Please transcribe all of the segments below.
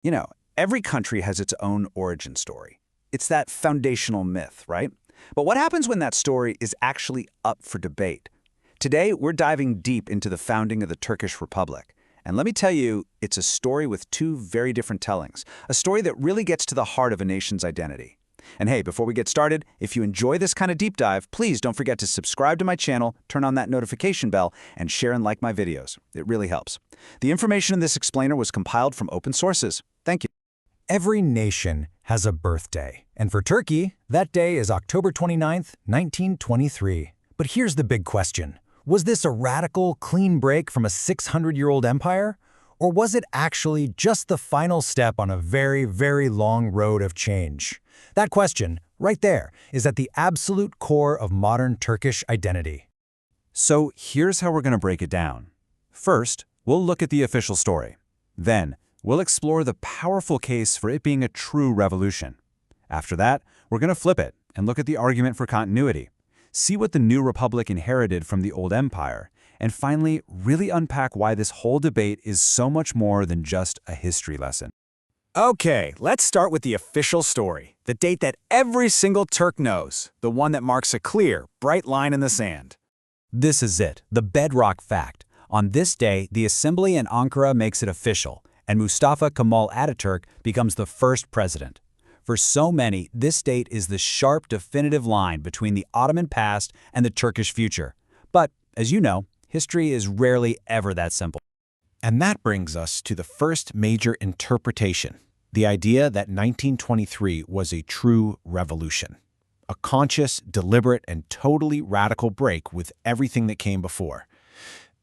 You know, every country has its own origin story. It's that foundational myth, right? But what happens when that story is actually up for debate? Today, we're diving deep into the founding of the Turkish Republic. And let me tell you, it's a story with two very different tellings, a story that really gets to the heart of a nation's identity. And hey, before we get started, if you enjoy this kind of deep dive, please don't forget to subscribe to my channel, turn on that notification bell, and share and like my videos. It really helps. The information in this explainer was compiled from open sources. Thank you. Every nation has a birthday, and for Turkey, that day is October 29th, 1923. But here's the big question. Was this a radical, clean break from a 600-year-old empire? Or was it actually just the final step on a very, very long road of change? That question, right there, is at the absolute core of modern Turkish identity. So here's how we're going to break it down. First, we'll look at the official story. Then, we'll explore the powerful case for it being a true revolution. After that, we're going to flip it and look at the argument for continuity, see what the new republic inherited from the old empire, and finally, really unpack why this whole debate is so much more than just a history lesson. Okay, let's start with the official story, the date that every single Turk knows, the one that marks a clear, bright line in the sand. This is it, the bedrock fact. On this day, the assembly in Ankara makes it official, and Mustafa Kemal Atatürk becomes the first president. For so many, this date is the sharp, definitive line between the Ottoman past and the Turkish future. But, as you know, history is rarely ever that simple. And that brings us to the first major interpretation, the idea that 1923 was a true revolution. A conscious, deliberate, and totally radical break with everything that came before.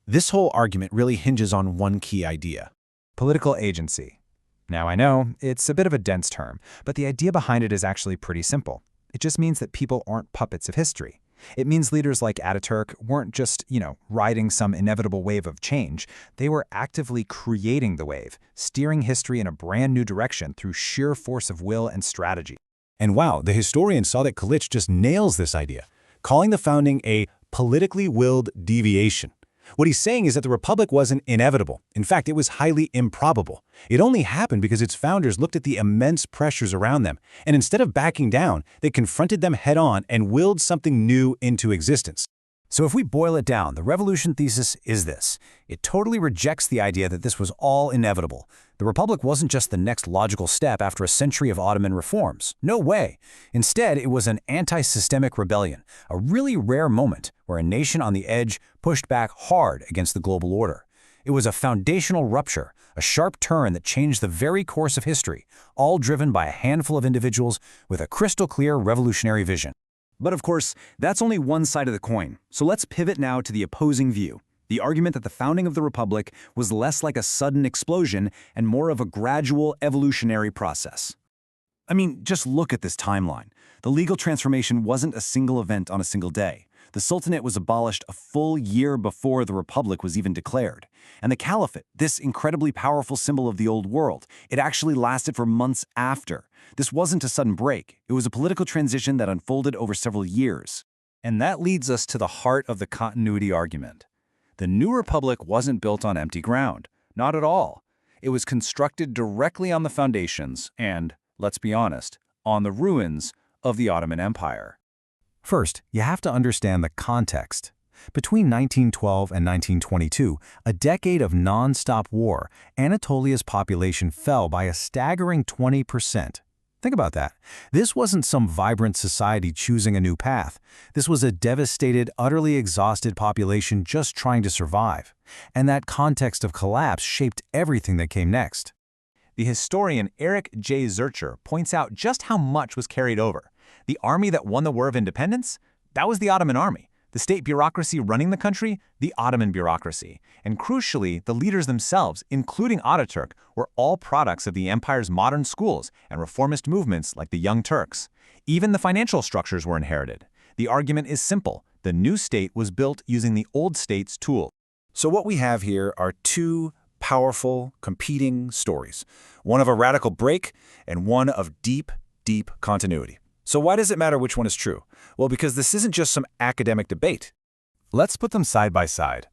This whole argument really hinges on one key idea. Political agency. Now I know, it's a bit of a dense term, but the idea behind it is actually pretty simple. It just means that people aren't puppets of history. It means leaders like Ataturk weren't just, riding some inevitable wave of change. They were actively creating the wave, steering history in a brand new direction through sheer force of will and strategy. And wow, the historian Sadık Kılıç just nails this idea, calling the founding a politically willed deviation. What he's saying is that the republic wasn't inevitable. In fact, it was highly improbable. It only happened because its founders looked at the immense pressures around them, and instead of backing down, they confronted them head-on and willed something new into existence. So if we boil it down, the Revolution Thesis is this. It totally rejects the idea that this was all inevitable. The Republic wasn't just the next logical step after a century of Ottoman reforms. No way. Instead, it was an anti-systemic rebellion, a really rare moment where a nation on the edge pushed back hard against the global order. It was a foundational rupture, a sharp turn that changed the very course of history, all driven by a handful of individuals with a crystal-clear revolutionary vision. But of course, that's only one side of the coin. So let's pivot now to the opposing view. The argument that the founding of the Republic was less like a sudden explosion and more of a gradual evolutionary process. I mean, just look at this timeline. The legal transformation wasn't a single event on a single day. The Sultanate was abolished a full year before the Republic was even declared. And the Caliphate, this incredibly powerful symbol of the old world, it actually lasted for months after. This wasn't a sudden break. It was a political transition that unfolded over several years. And that leads us to the heart of the continuity argument. The new republic wasn't built on empty ground. Not at all. It was constructed directly on the foundations and, let's be honest, on the ruins of the Ottoman Empire. First, you have to understand the context. Between 1912 and 1922, a decade of non-stop war, Anatolia's population fell by a staggering 20%. Think about that. This wasn't some vibrant society choosing a new path. This was a devastated, utterly exhausted population just trying to survive. And that context of collapse shaped everything that came next. The historian Eric J. Zurcher points out just how much was carried over. The army that won the War of Independence? That was the Ottoman army. The state bureaucracy running the country? The Ottoman bureaucracy. And crucially, the leaders themselves, including Ataturk, were all products of the empire's modern schools and reformist movements like the Young Turks. Even the financial structures were inherited. The argument is simple. The new state was built using the old state's tools. So what we have here are two powerful, competing stories. One of a radical break and one of deep, deep continuity. So why does it matter which one is true? Well, because this isn't just some academic debate. Let's put them side by side.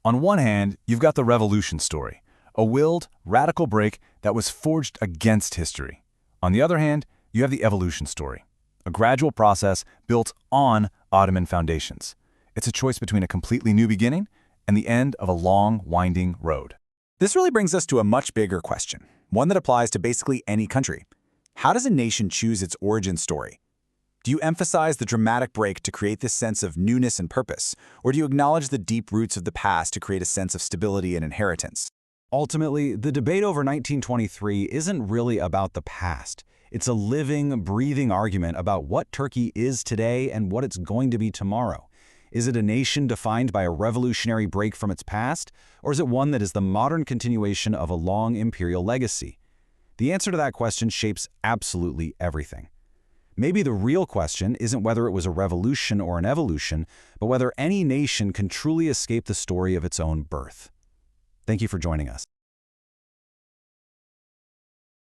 On one hand, you've got the revolution story, a willed, radical break that was forged against history. On the other hand, you have the evolution story, a gradual process built on Ottoman foundations. It's a choice between a completely new beginning and the end of a long, winding road. This really brings us to a much bigger question, one that applies to basically any country. How does a nation choose its origin story? Do you emphasize the dramatic break to create this sense of newness and purpose, or do you acknowledge the deep roots of the past to create a sense of stability and inheritance? Ultimately, the debate over 1923 isn't really about the past. It's a living, breathing argument about what Turkey is today and what it's going to be tomorrow. Is it a nation defined by a revolutionary break from its past, or is it one that is the modern continuation of a long imperial legacy? The answer to that question shapes absolutely everything. Maybe the real question isn't whether it was a revolution or an evolution, but whether any nation can truly escape the story of its own birth. Thank you for joining us.